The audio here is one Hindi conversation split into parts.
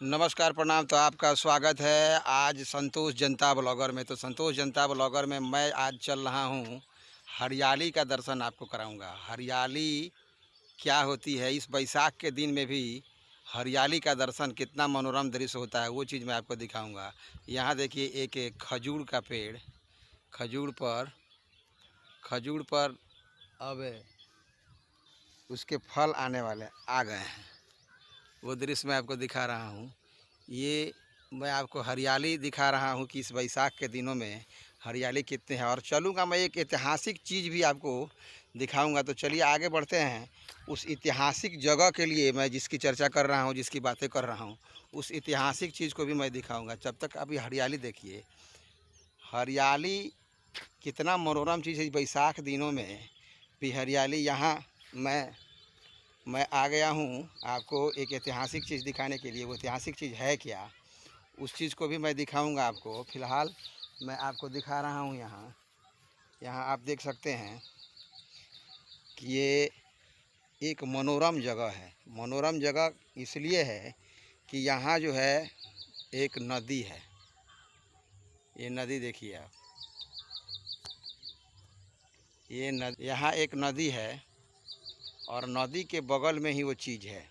नमस्कार प्रणाम। तो आपका स्वागत है आज संतोष जनता ब्लॉगर में। तो संतोष जनता ब्लॉगर में मैं आज चल रहा हूँ, हरियाली का दर्शन आपको कराऊंगा। हरियाली क्या होती है, इस बैसाख के दिन में भी हरियाली का दर्शन कितना मनोरम दृश्य होता है, वो चीज़ मैं आपको दिखाऊंगा। यहाँ देखिए एक खजूर का पेड़, खजूर पर अब उसके फल आने वाले आ गए हैं, वो दृश्य मैं आपको दिखा रहा हूँ। ये मैं आपको हरियाली दिखा रहा हूँ कि इस बैसाख के दिनों में हरियाली कितने हैं। और चलूँगा मैं एक ऐतिहासिक चीज़ भी आपको दिखाऊंगा। तो चलिए आगे बढ़ते हैं। उस ऐतिहासिक जगह के लिए मैं जिसकी चर्चा कर रहा हूँ, जिसकी बातें कर रहा हूँ, उस ऐतिहासिक चीज़ को भी मैं दिखाऊंगा। जब तक अभी हरियाली देखिए, हरियाली कितना मनोरम चीज़ है। बैसाख दिनों में भी हरियाली। यहाँ मैं आ गया हूँ आपको एक ऐतिहासिक चीज़ दिखाने के लिए। वो ऐतिहासिक चीज़ है क्या, उस चीज़ को भी मैं दिखाऊंगा आपको। फ़िलहाल मैं आपको दिखा रहा हूँ यहाँ आप देख सकते हैं कि ये एक मनोरम जगह है। मनोरम जगह इसलिए है कि यहाँ जो है एक नदी है। ये नदी देखिए आप, ये नदी, यहाँ एक नदी है और नदी के बगल में ही वो चीज़ है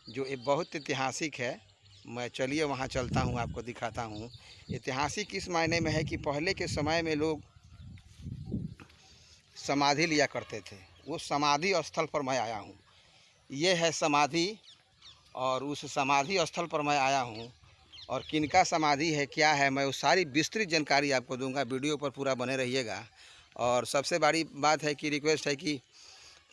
जो ये बहुत ऐतिहासिक है। मैं चलिए वहाँ चलता हूँ, आपको दिखाता हूँ। ऐतिहासिक इस मायने में है कि पहले के समय में लोग समाधि लिया करते थे। वो समाधि स्थल पर मैं आया हूँ। ये है समाधि, और उस समाधि स्थल पर मैं आया हूँ। और किनका समाधि है, क्या है, मैं वो सारी विस्तृत जानकारी आपको दूंगा। वीडियो पर पूरा बने रहिएगा। और सबसे बड़ी बात है कि रिक्वेस्ट है कि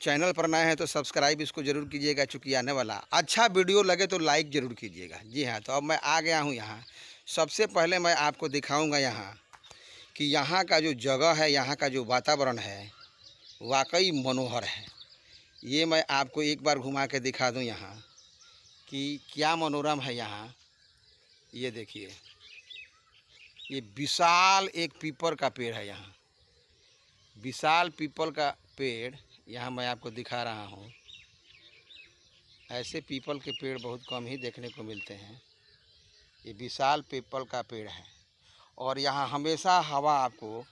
चैनल पर नए हैं तो सब्सक्राइब इसको ज़रूर कीजिएगा, चूँकि आने वाला अच्छा वीडियो लगे तो लाइक ज़रूर कीजिएगा। जी हाँ, तो अब मैं आ गया हूँ यहाँ। सबसे पहले मैं आपको दिखाऊंगा यहाँ कि यहाँ का जो जगह है, यहाँ का जो वातावरण है, वाकई मनोहर है। ये मैं आपको एक बार घुमा के दिखा दूँ यहाँ कि क्या मनोरम है यहाँ। ये देखिए, ये विशाल एक पीपल का पेड़ है। यहाँ विशाल पीपल का पेड़ यहाँ मैं आपको दिखा रहा हूँ। ऐसे पीपल के पेड़ बहुत कम ही देखने को मिलते हैं। ये विशाल पीपल का पेड़ है और यहाँ हमेशा हवा आपको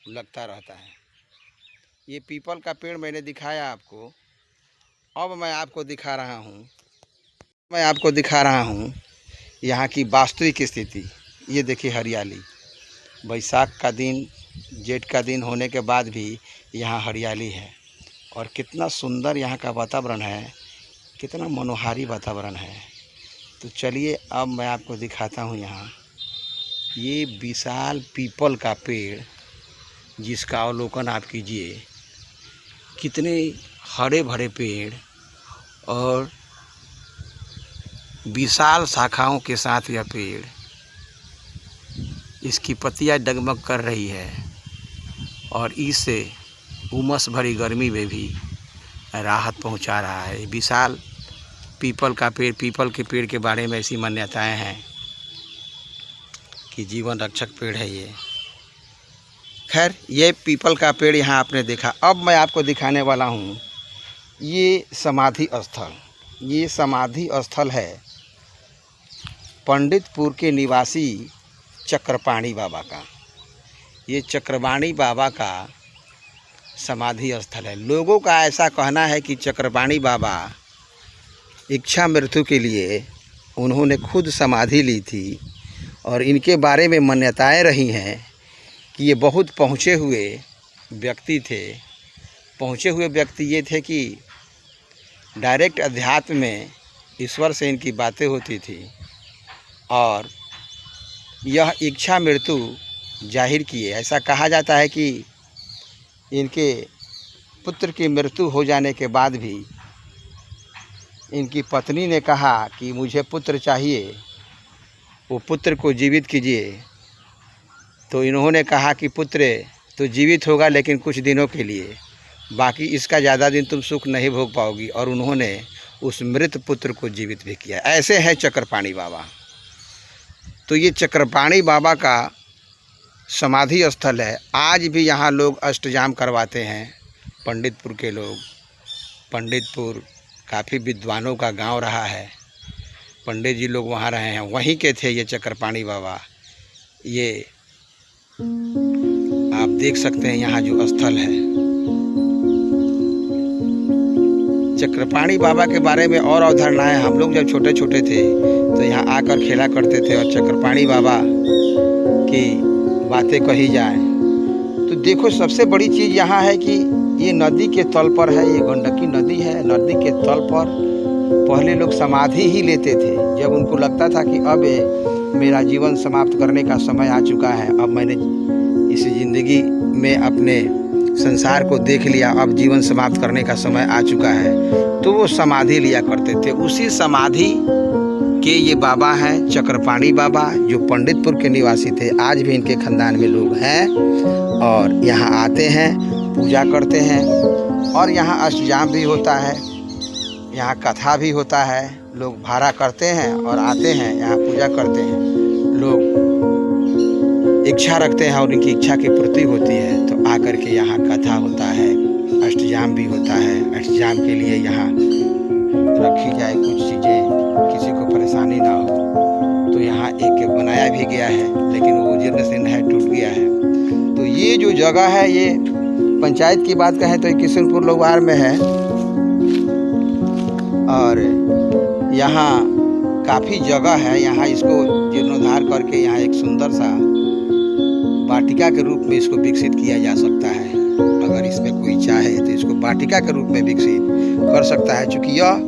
लगता रहता है। ये पीपल का पेड़ मैंने दिखाया आपको। अब मैं आपको दिखा रहा हूँ यहाँ की वास्तविक स्थिति। ये देखिए हरियाली, बैसाख का दिन, जेठ का दिन होने के बाद भी यहाँ हरियाली है। और कितना सुंदर यहाँ का वातावरण है, कितना मनोहारी वातावरण है। तो चलिए अब मैं आपको दिखाता हूँ यहाँ ये विशाल पीपल का पेड़, जिसका अवलोकन आप कीजिए। कितने हरे भरे पेड़ और विशाल शाखाओं के साथ यह पेड़, इसकी पत्तियां डगमग कर रही है और इससे उमस भरी गर्मी में भी राहत पहुंचा रहा है। विशाल पीपल का पेड़, पीपल के पेड़ के बारे में ऐसी मान्यताएं हैं कि जीवन रक्षक पेड़ है ये। खैर, ये पीपल का पेड़ यहाँ आपने देखा। अब मैं आपको दिखाने वाला हूँ ये समाधि स्थल। ये समाधि स्थल है पंडितपुर के निवासी चक्रपाणी बाबा का। ये चक्रपाणी बाबा का समाधि स्थल है। लोगों का ऐसा कहना है कि चक्रपाणी बाबा इच्छा मृत्यु के लिए उन्होंने खुद समाधि ली थी और इनके बारे में मान्यताएं रही हैं कि ये बहुत पहुँचे हुए व्यक्ति थे। पहुँचे हुए व्यक्ति ये थे कि डायरेक्ट अध्यात्म में ईश्वर से इनकी बातें होती थी और यह इच्छा मृत्यु जाहिर किए। ऐसा कहा जाता है कि इनके पुत्र की मृत्यु हो जाने के बाद भी इनकी पत्नी ने कहा कि मुझे पुत्र चाहिए, वो पुत्र को जीवित कीजिए। तो इन्होंने कहा कि पुत्र तो जीवित होगा लेकिन कुछ दिनों के लिए, बाकी इसका ज़्यादा दिन तुम सुख नहीं भोग पाओगी। और उन्होंने उस मृत पुत्र को जीवित भी किया। ऐसे हैं चक्रपाणी बाबा। तो ये चक्रपाणी बाबा का समाधि स्थल है। आज भी यहाँ लोग अष्टजाम करवाते हैं, पंडितपुर के लोग। पंडितपुर काफ़ी विद्वानों का गांव रहा है। पंडित जी लोग वहाँ रहे हैं, वहीं के थे ये चक्रपाणी बाबा। ये आप देख सकते हैं यहाँ जो स्थल है। चक्रपाणी बाबा के बारे में और अवधारणाएं, हम लोग जब छोटे छोटे थे तो यहाँ आकर खेला करते थे और चक्रपाणी बाबा की बातें कही जाए तो देखो, सबसे बड़ी चीज़ यहाँ है कि ये नदी के तल पर है, ये गंडकी नदी है। नदी के तल पर पहले लोग समाधि ही लेते थे। जब उनको लगता था कि अब मेरा जीवन समाप्त करने का समय आ चुका है, अब मैंने इस ज़िंदगी में अपने संसार को देख लिया, अब जीवन समाप्त करने का समय आ चुका है, तो वो समाधि लिया करते थे। उसी समाधि के ये बाबा हैं चक्रपाणी बाबा, जो पंडितपुर के निवासी थे। आज भी इनके खानदान में लोग हैं और यहाँ आते हैं, पूजा करते हैं। और यहाँ अष्टजाम भी होता है, यहाँ कथा भी होता है। लोग भाड़ा करते हैं और आते हैं, यहाँ पूजा करते हैं। लोग इच्छा रखते हैं और उनकी इच्छा की पूर्ति होती है तो आकर के यहाँ कथा होता है, अष्टजाम भी होता है। अष्टजाम के लिए यहाँ रखी जाए कुछ चीज़ें, किसी को परेशानी ना हो, तो यहाँ एक बनाया भी गया है, लेकिन वो जीर्ण शीर्ण है, टूट गया है। तो ये जो जगह है, ये पंचायत की बात कहें तो ये किशनपुर लोगवार में है। और यहाँ काफ़ी जगह है, यहाँ इसको जीर्णोद्धार करके यहाँ एक सुंदर सा वाटिका के रूप में इसको विकसित किया जा सकता है। अगर इसमें कोई चाहे तो इसको वाटिका के रूप में विकसित कर सकता है, क्योंकि यह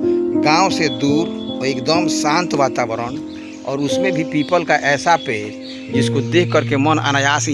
गांव से दूर और एकदम शांत वातावरण, और उसमें भी पीपल का ऐसा पेड़ जिसको देख करके मन अनायास